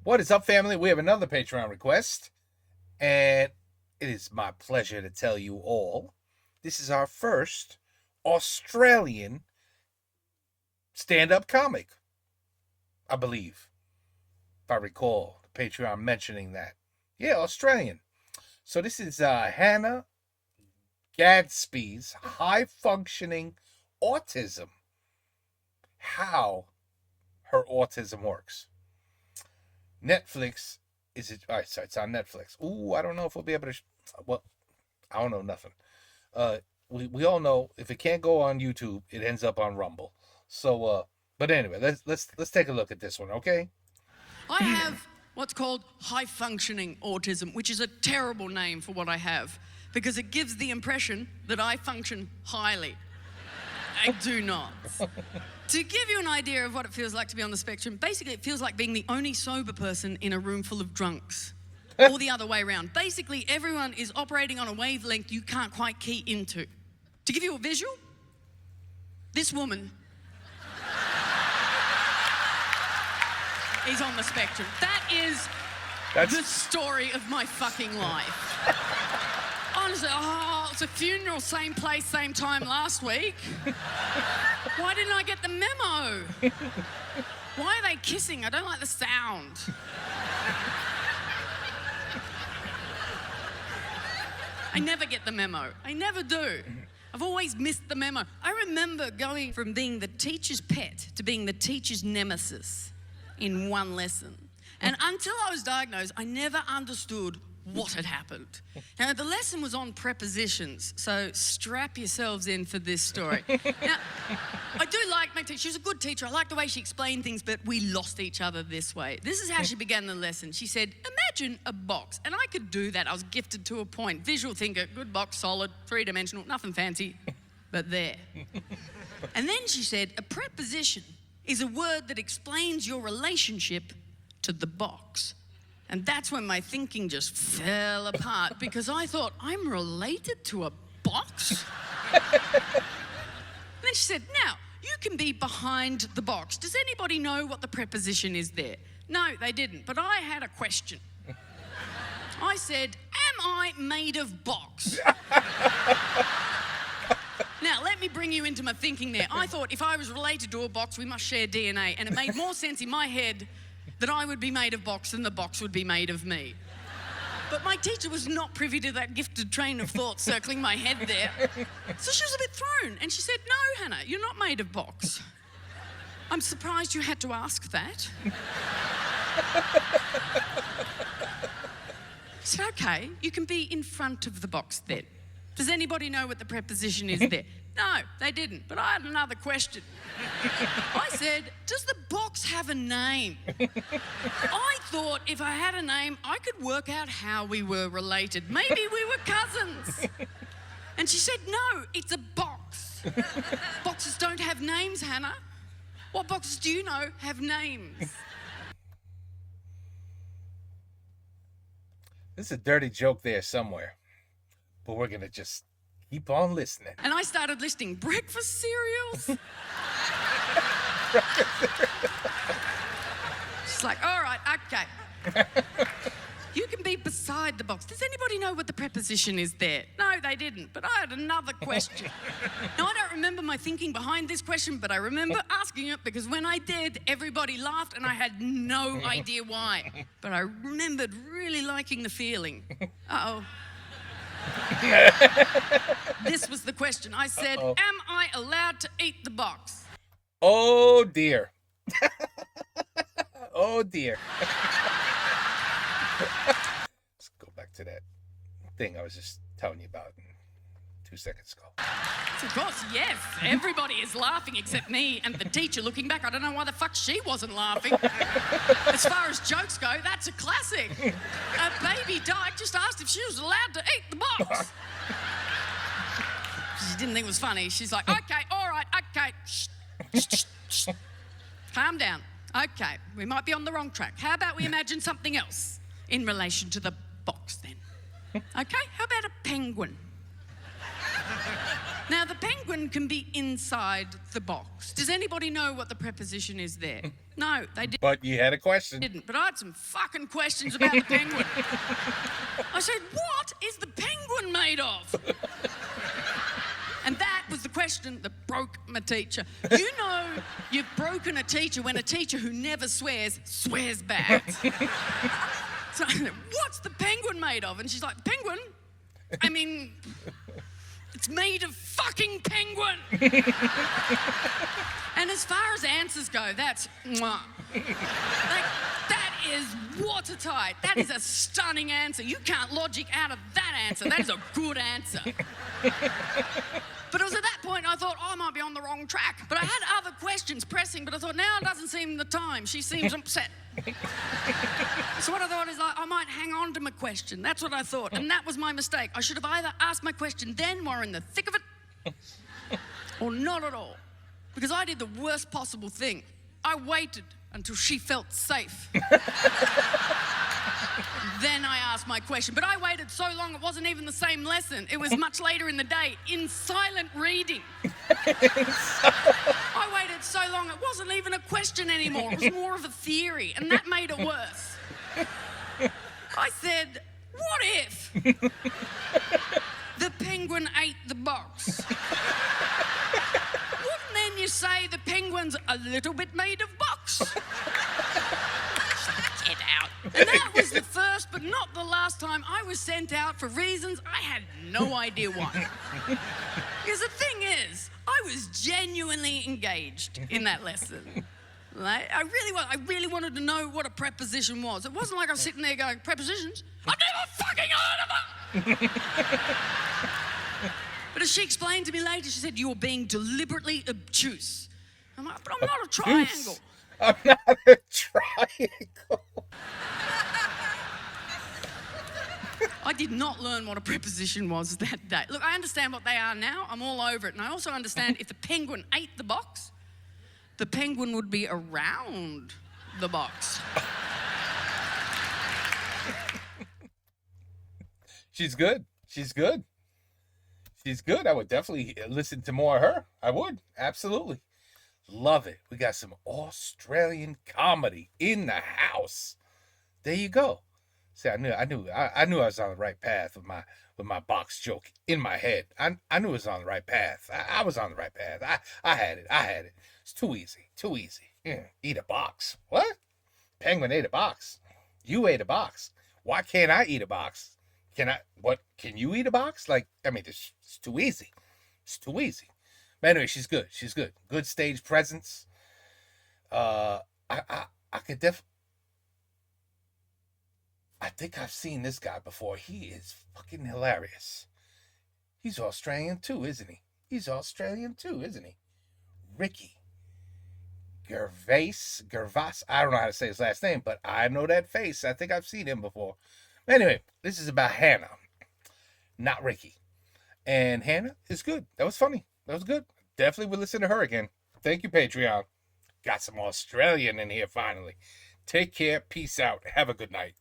What is up, family? We have another Patreon request, and it is my pleasure to tell you all this is our first Australian stand-up comic, I believe, if I recall the Patreon mentioning that. Yeah, Australian. So this is Hannah Gadsby's high-functioning autism. How her autism works. Netflix is it? All right, so it's on Netflix. Ooh, I don't know if we'll be able to. Well, I don't know nothing. We all know if it can't go on YouTube, it ends up on Rumble. So, but anyway, let's take a look at this one, okay? I have what's called high-functioning autism, which is a terrible name for what I have, because it gives the impression that I function highly. I do not. To give you an idea of what it feels like to be on the spectrum, basically it feels like being the only sober person in a room full of drunks, or the other way around. Basically, everyone is operating on a wavelength you can't quite key into. To give you a visual, this woman is on the spectrum. That's the story of my fucking life. Honestly, it's a funeral, same place, same time last week. Why didn't I get the memo? Why are they kissing? I don't like the sound. I never get the memo. I never do. I've always missed the memo. I remember going from being the teacher's pet to being the teacher's nemesis in one lesson. And until I was diagnosed, I never understood what had happened. Now, the lesson was on prepositions, so strap yourselves in for this story. Now, I do like my teacher. She was a good teacher. I like the way she explained things, but we lost each other this way. This is how she began the lesson. She said, imagine a box. And I could do that. I was gifted to a point. Visual thinker, good box, solid, three-dimensional, nothing fancy, but there. And then she said, a preposition is a word that explains your relationship to the box. And that's when my thinking just fell apart, because I thought, I'm related to a box? Then she said, now, you can be behind the box. Does anybody know what the preposition is there? No, they didn't, but I had a question. I said, am I made of box? Now, let me bring you into my thinking there. I thought if I was related to a box, we must share DNA, and it made more sense in my head that I would be made of box than the box would be made of me. But my teacher was not privy to that gifted train of thought circling my head there. So she was a bit thrown, and she said, no, Hannah, you're not made of box. I'm surprised you had to ask that. I said, okay, you can be in front of the box then. Does anybody know what the preposition is there? No, they didn't, but I had another question. I said, does the box have a name? I thought if I had a name, I could work out how we were related. Maybe we were cousins. And she said, no, it's a box. Boxes don't have names, Hannah. What boxes do you know have names? There's a dirty joke there somewhere, but we're going to just keep on listening. And I started listing breakfast cereals. She's like, all right, okay. You can be beside the box. Does anybody know what the preposition is there? No, they didn't, but I had another question. Now, I don't remember my thinking behind this question, but I remember asking it because when I did, everybody laughed and I had no idea why. But I remembered really liking the feeling. Uh-oh. This was the question. I said, am I allowed to eat the box? Oh, dear. Oh, dear. Let's go back to that thing I was just telling you about 2 seconds ago. Of course, yes. Everybody is laughing except me and the teacher looking back. I don't know why the fuck she wasn't laughing. As far as jokes go, that's a classic. A baby dyke just asked if she was allowed to eat the box. She didn't think it was funny. She's like, okay, all right, okay. Shh, shh, shh. Calm down. Okay, we might be on the wrong track. How about we imagine something else in relation to the box then? Okay, how about a penguin? Now, the penguin can be inside the box. Does anybody know what the preposition is there? No, they didn't. But you had a question. But I had some fucking questions about the penguin. I said, what is the penguin made of? And that was the question that broke my teacher. You know you've broken a teacher when a teacher who never swears back. So I said, what's the penguin made of? And she's like, penguin? I mean, it's made of fucking penguin. And as far as answers go, that's mwah. Like, that is watertight. That is a stunning answer. You can't logic out of that answer. That is a good answer. But it was at that point I thought, I might be on the wrong track. But I had other questions pressing, but I thought, now doesn't seem the time. She seems upset. So what I thought is, I might hang on to my question. That's what I thought. And that was my mistake. I should have either asked my question then, while in the thick of it, or not at all. Because I did the worst possible thing. I waited until she felt safe. Then I asked my question. But I waited so long, it wasn't even the same lesson. It was much later in the day, in silent reading. I waited so long, it wasn't even a question anymore. It was more of a theory, and that made it worse. I said, what if the penguin ate the box? Wouldn't then you say the penguin's a little bit made of box? Get out. And that was the first but not the last time I was sent out for reasons I had no idea why. Because the thing is, I was genuinely engaged in that lesson. Like, I really wanted to know what a preposition was. It wasn't like I was sitting there going, prepositions? I've never fucking heard of them! But as she explained to me later, she said, you're being deliberately obtuse. I'm like, but I'm not a triangle. I'm not a triangle. I did not learn what a preposition was that day. Look, I understand what they are now. I'm all over it. And I also understand if the penguin ate the box, the penguin would be around the box. She's good. She's good. She's good. I would definitely listen to more of her. I would. Absolutely. Love it. We got some Australian comedy in the house. There you go. See, I knew I was on the right path with my box joke in my head. I knew I was on the right path. I was on the right path. I had it. It's too easy. Yeah, eat a box. What? Penguin ate a box. You ate a box. Why can't I eat a box? Can you eat a box? Like, I mean, it's too easy. It's too easy. But anyway, she's good. Good stage presence. I think I've seen this guy before. He is fucking hilarious. He's Australian too, isn't he? Ricky Gervais. I don't know how to say his last name, but I know that face. I think I've seen him before. Anyway, this is about Hannah, not Ricky. And Hannah is good. That was funny. That was good. Definitely would listen to her again. Thank you, Patreon. Got some Australian in here finally. Take care. Peace out. Have a good night.